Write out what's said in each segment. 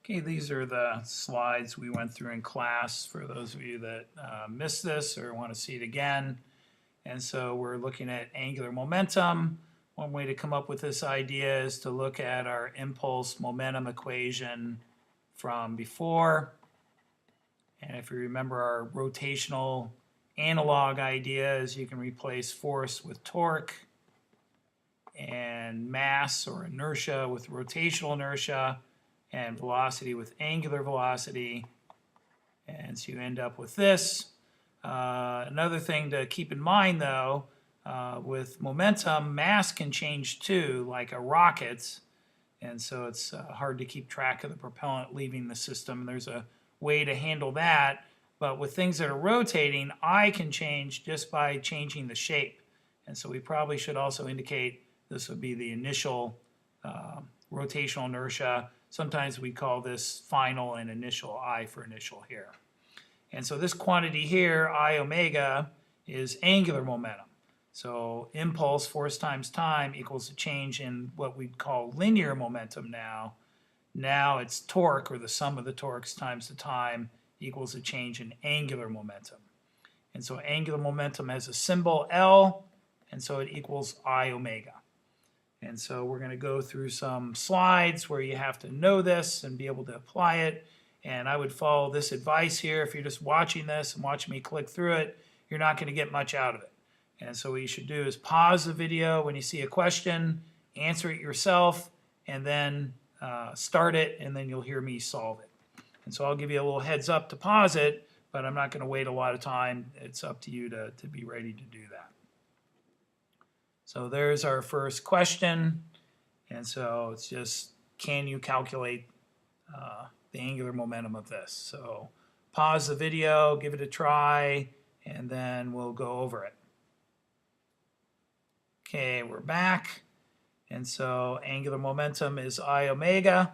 Okay, these are the slides we went through in class for those of you that missed this or want to see it again. And so we're looking at angular momentum. One way to come up with this idea is to look at our impulse momentum equation from before. And if you remember our rotational analog idea is you can replace force with torque and mass or inertia with rotational inertia and velocity with angular velocity, and so you end up with this. Another thing to keep in mind though, with momentum, mass can change too, like a rocket, and so it's hard to keep track of the propellant leaving the system. There's a way to handle that, but with things that are rotating, I can change just by changing the shape, and so we probably should also indicate this would be the initial rotational inertia. Sometimes we call this final and initial, I for initial here. And so this quantity here, I omega, is angular momentum. So impulse, force times time, equals a change in what we'd call linear momentum now. Now it's torque, or the sum of the torques times the time, equals a change in angular momentum. And so angular momentum has a symbol L, and so it equals I omega. And so we're going to go through some slides where you have to know this and be able to apply it. And I would follow this advice here. If you're just watching this and watching me click through it, you're not going to get much out of it. And so what you should do is pause the video when you see a question, answer it yourself, and then start it, and then you'll hear me solve it. And so I'll give you a little heads up to pause it, but I'm not going to wait a lot of time. It's up to you to be ready to do that. So there's our first question, and so it's just, can you calculate the angular momentum of this? So pause the video, give it a try, and then we'll go over it. Okay, we're back, and so angular momentum is I omega,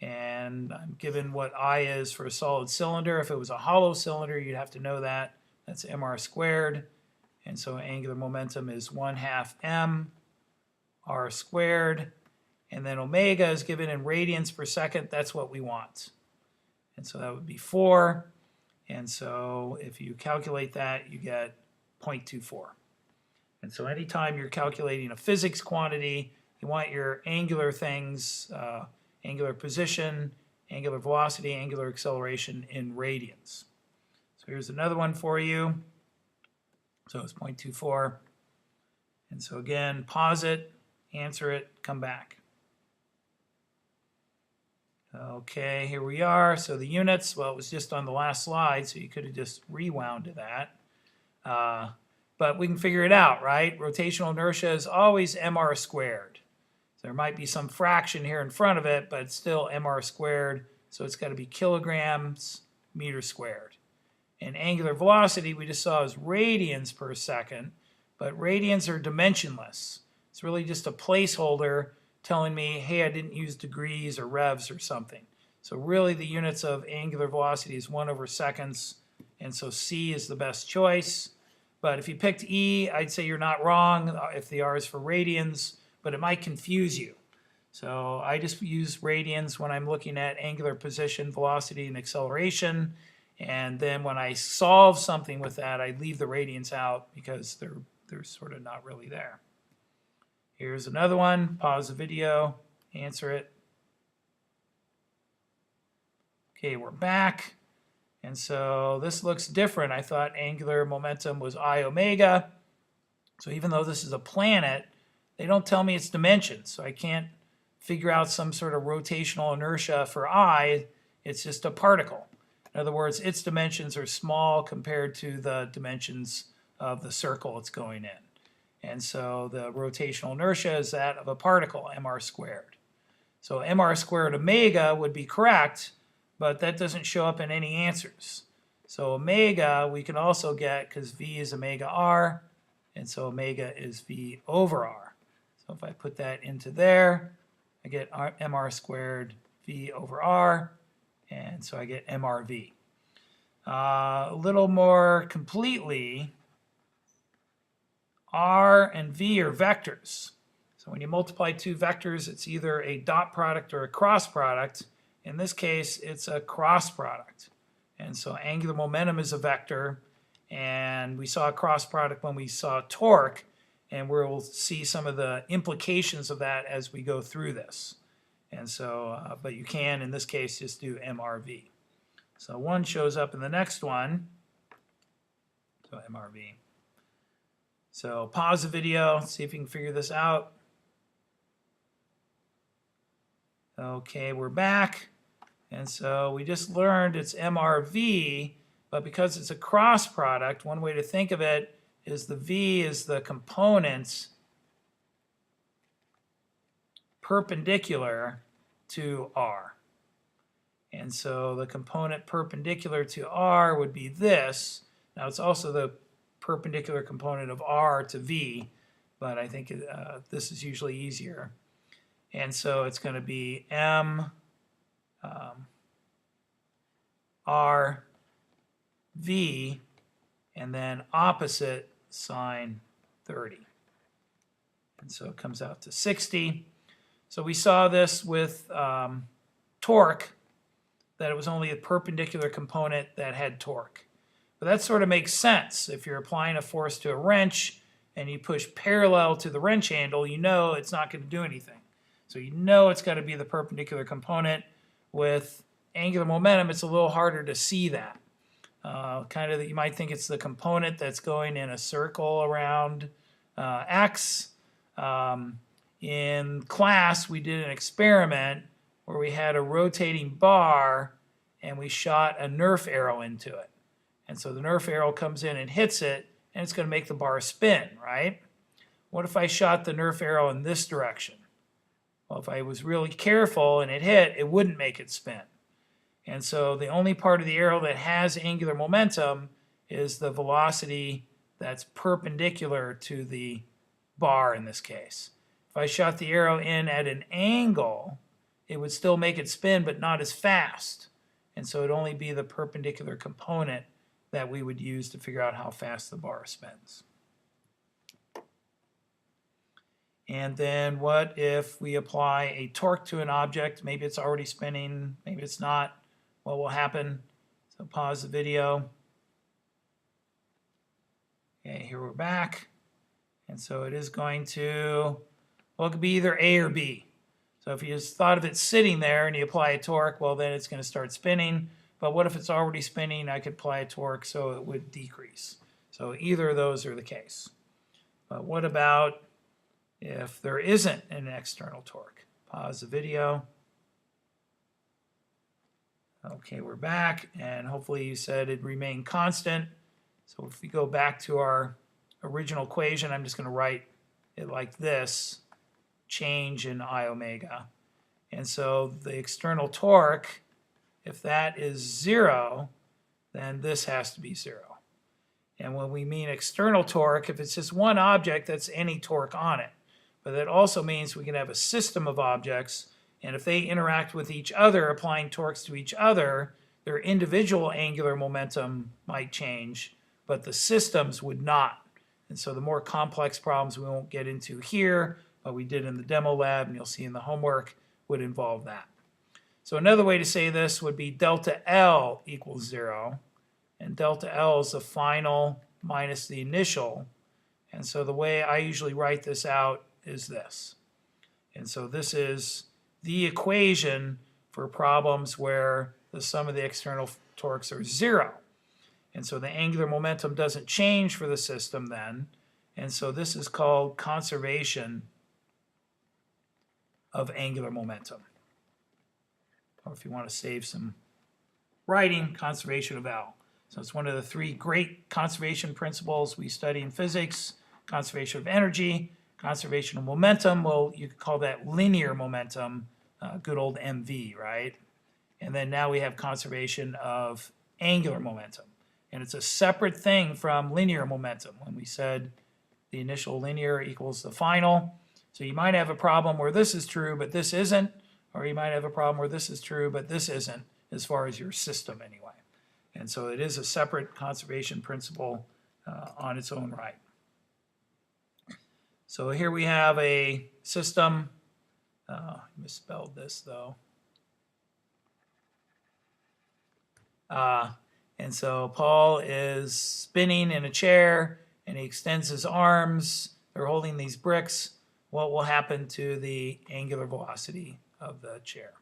and I'm given what I is for a solid cylinder. If it was a hollow cylinder, you'd have to know that. That's mr squared. And so angular momentum is 1/2 m r squared. And then omega is given in radians per second. That's what we want. And so that would be 4. And so if you calculate that, you get 0.24. And so anytime you're calculating a physics quantity, you want your angular things, angular position, angular velocity, angular acceleration in radians. So here's another one for you. So it's 0.24. And so again, pause it, answer it, come back. Okay, here we are. So the units, well, it was just on the last slide, so you could have just rewound to that. But we can figure it out, right? Rotational inertia is always mr squared. So there might be some fraction here in front of it, but it's still mr squared, so it's got to be kilograms meters squared. And angular velocity we just saw is radians per second, but radians are dimensionless. It's really just a placeholder telling me, hey, I didn't use degrees or revs or something. So really the units of angular velocity is 1/seconds, and so C is the best choice. But if you picked E, I'd say you're not wrong if the R is for radians, but it might confuse you. So I just use radians when I'm looking at angular position, velocity, and acceleration. And then when I solve something with that, I leave the radians out because they're sort of not really there. Here's another one. Pause the video, answer it. Okay, we're back. And so this looks different. I thought angular momentum was I omega. So even though this is a planet, they don't tell me its dimensions. So I can't figure out some sort of rotational inertia for I. It's just a particle. In other words, its dimensions are small compared to the dimensions of the circle it's going in. And so the rotational inertia is that of a particle, mr squared. So mr squared omega would be correct, but that doesn't show up in any answers. So omega we can also get because V is omega r, and so omega is V over r. So if I put that into there, I get mr squared V over r. And so I get MRV. A little more completely, R and V are vectors. So when you multiply two vectors, it's either a dot product or a cross product. In this case, it's a cross product. And so angular momentum is a vector, and we saw a cross product when we saw torque, and we'll see some of the implications of that as we go through this. And so, but you can, in this case, just do MRV. So one shows up in the next one, so MRV. So pause the video, see if you can figure this out. Okay, we're back. And so we just learned it's MRV, but because it's a cross product, one way to think of it is the V is the components perpendicular to R. And so the component perpendicular to R would be this. Now it's also the perpendicular component of R to V, but I think this is usually easier. And so it's going to be M R V, and then opposite sine 30. And so it comes out to 60. So we saw this with torque, that it was only a perpendicular component that had torque. But that sort of makes sense. If you're applying a force to a wrench and you push parallel to the wrench handle, you know it's not going to do anything. So you know it's got to be the perpendicular component. With angular momentum, it's a little harder to see that. Kind of, you might think it's the component that's going in a circle around X. In class, we did an experiment where we had a rotating bar and we shot a Nerf arrow into it. And so the Nerf arrow comes in and hits it, and it's going to make the bar spin, right? What if I shot the Nerf arrow in this direction? Well, if I was really careful and it hit, it wouldn't make it spin. And so the only part of the arrow that has angular momentum is the velocity that's perpendicular to the bar in this case. If I shot the arrow in at an angle, it would still make it spin, but not as fast. And so it'd only be the perpendicular component that we would use to figure out how fast the bar spins. And then what if we apply a torque to an object? Maybe it's already spinning, maybe it's not. What will happen? So pause the video. Okay, here we're back. And so it is going to, well, it could be either A or B. So if you just thought of it sitting there and you apply a torque, well, then it's going to start spinning. But what if it's already spinning? I could apply a torque so it would decrease. So either of those are the case. But what about if there isn't an external torque? Pause the video. Okay, we're back, and hopefully you said it remained constant. So if we go back to our original equation, I'm just going to write it like this, change in I omega. And so the external torque, if that is 0, then this has to be 0. And when we mean external torque, if it's just one object, that's any torque on it. But that also means we can have a system of objects, and if they interact with each other, applying torques to each other, their individual angular momentum might change, but the systems would not. And so the more complex problems we won't get into here, but we did in the demo lab, and you'll see in the homework, would involve that. So another way to say this would be delta L equals 0, and delta L is the final minus the initial. And so the way I usually write this out is this. And so this is the equation for problems where the sum of the external torques are 0. And so the angular momentum doesn't change for the system then. And so this is called conservation of angular momentum. Or if you want to save some writing, conservation of L. So it's one of the 3 great conservation principles we study in physics: conservation of energy, conservation of momentum. Well, you could call that linear momentum, good old MV, right? And then now we have conservation of angular momentum. And it's a separate thing from linear momentum when we said the initial linear equals the final. So you might have a problem where this is true, but this isn't. Or you might have a problem where this is true, but this isn't, as far as your system anyway. And so it is a separate conservation principle on its own right. So here we have a system. I misspelled this though. And so Paul is spinning in a chair, and he extends his arms. They're holding these bricks. What will happen to the angular velocity of the chair?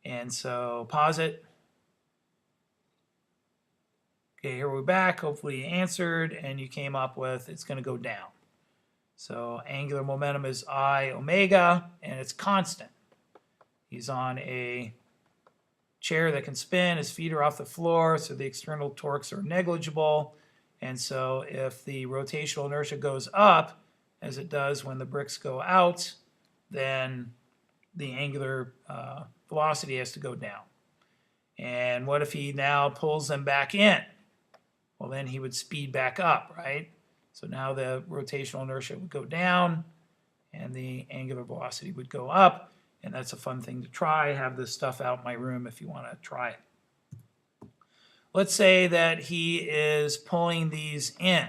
And so pause it. Okay, here we're back. Hopefully you answered, and you came up with it's going to go down. So angular momentum is I omega, and it's constant. He's on a chair that can spin. His feet are off the floor, so the external torques are negligible. And so if the rotational inertia goes up, as it does when the bricks go out, then the angular velocity has to go down. And what if he now pulls them back in? Well, then he would speed back up, right? So now the rotational inertia would go down, and the angular velocity would go up. And that's a fun thing to try. I have this stuff out in my room if you want to try it. Let's say that he is pulling these in,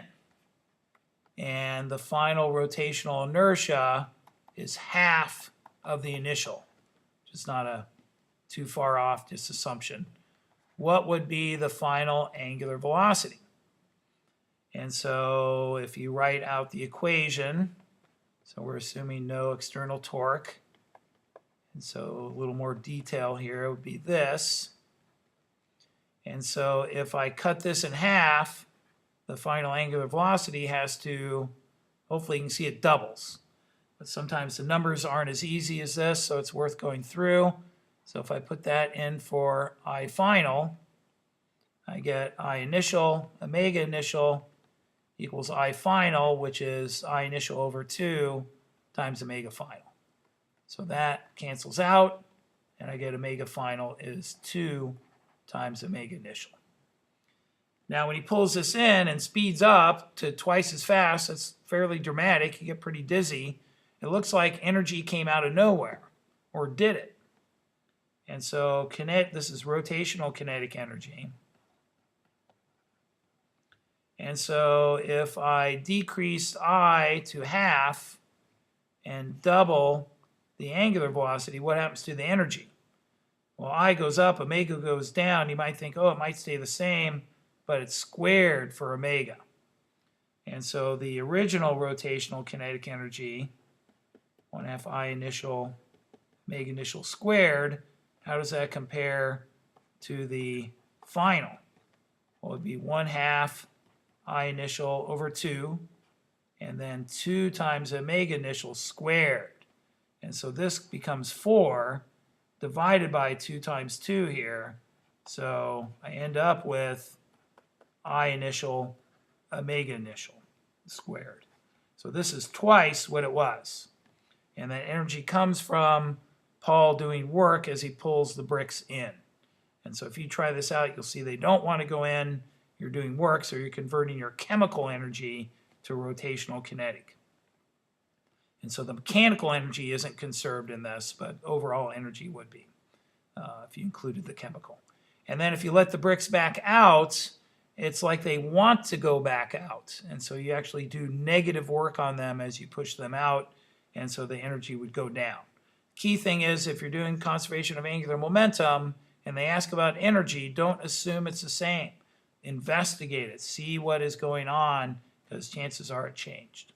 and the final rotational inertia is half of the initial, which is not a too far off just assumption. What would be the final angular velocity? And so if you write out the equation, so we're assuming no external torque, and so a little more detail here, it would be this. And so if I cut this in half, the final angular velocity has to, hopefully you can see it doubles. But sometimes the numbers aren't as easy as this, so it's worth going through. So if I put that in for I final, I get I initial, omega initial equals I final, which is I initial over 2 times omega final. So that cancels out, and I get omega final is 2 times omega initial. Now when he pulls this in and speeds up to twice as fast, that's fairly dramatic. You get pretty dizzy. It looks like energy came out of nowhere, or did it? And so this is rotational kinetic energy. And so if I decrease I to half and double the angular velocity, what happens to the energy? Well, I goes up, omega goes down. You might think, oh, it might stay the same, but it's squared for omega. And so the original rotational kinetic energy, 1/2 I initial, omega initial squared, how does that compare to the final? Well, it would be 1/2 I initial over 2, and then 2 times omega initial squared. And so this becomes 4 divided by 2 times 2 here. So I end up with I initial omega initial squared. So this is twice what it was. And that energy comes from Paul doing work as he pulls the bricks in. And so if you try this out, you'll see they don't want to go in. You're doing work, so you're converting your chemical energy to rotational kinetic. And so the mechanical energy isn't conserved in this, but overall energy would be if you included the chemical. And then if you let the bricks back out, it's like they want to go back out. And so you actually do negative work on them as you push them out, and so the energy would go down. Key thing is, if you're doing conservation of angular momentum and they ask about energy, don't assume it's the same. Investigate it. See what is going on, because chances are it changed.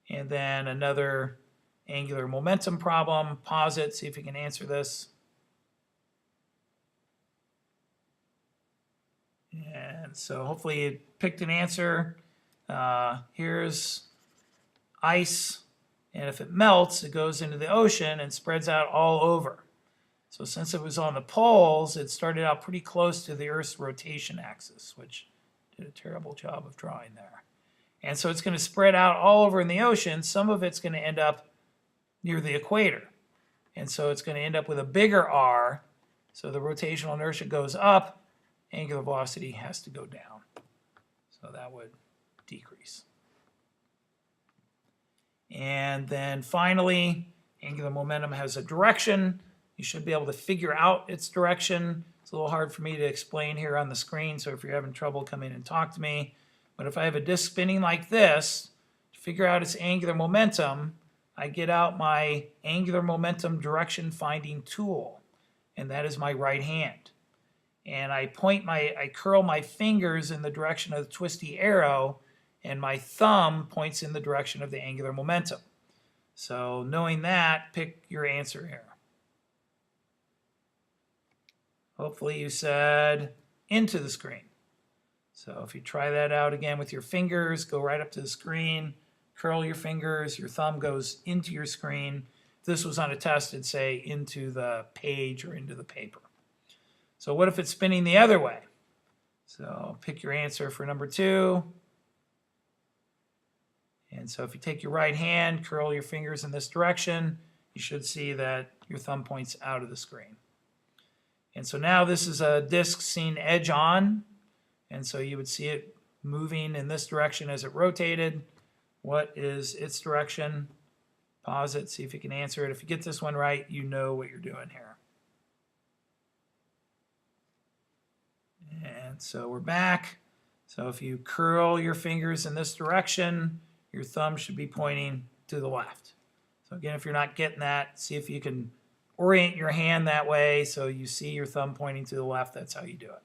And then another angular momentum problem. Pause it, see if you can answer this. And so hopefully you picked an answer. Here's ice, and if it melts, it goes into the ocean and spreads out all over. So since it was on the poles, it started out pretty close to the Earth's rotation axis, which did a terrible job of drawing there. And so it's going to spread out all over in the ocean. Some of it's going to end up near the equator. And so it's going to end up with a bigger R. So the rotational inertia goes up, angular velocity has to go down. So that would decrease. And then finally, angular momentum has a direction. You should be able to figure out its direction. It's a little hard for me to explain here on the screen, so if you're having trouble, come in and talk to me. But if I have a disk spinning like this, to figure out its angular momentum, I get out my angular momentum direction finding tool. and that is my right hand. And I curl my fingers in the direction of the twisty arrow, and my thumb points in the direction of the angular momentum. So knowing that, pick your answer here. Hopefully you said into the screen. So if you try that out again with your fingers, go right up to the screen, curl your fingers, your thumb goes into your screen. If this was on a test, it'd say into the page or into the paper. So what if it's spinning the other way? So pick your answer for number 2. And so if you take your right hand, curl your fingers in this direction, you should see that your thumb points out of the screen. And so now this is a disc seen edge on, and so you would see it moving in this direction as it rotated. What is its direction? Pause it, see if you can answer it. If you get this one right, you know what you're doing here. And so we're back. So if you curl your fingers in this direction, your thumb should be pointing to the left. So again, if you're not getting that, see if you can orient your hand that way so you see your thumb pointing to the left. That's how you do it.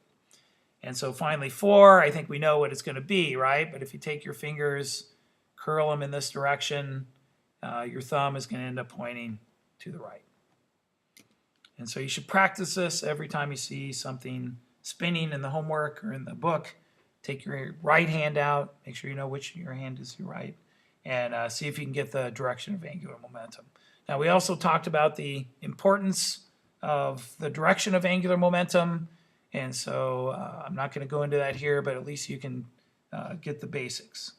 And so finally 4, I think we know what it's going to be, right? But if you take your fingers, curl them in this direction, your thumb is going to end up pointing to the right. And so you should practice this every time you see something spinning in the homework or in the book. Take your right hand out, make sure you know which your hand is your right, and see if you can get the direction of angular momentum. Now we also talked about the importance of the direction of angular momentum, and so I'm not going to go into that here, but at least you can get the basics.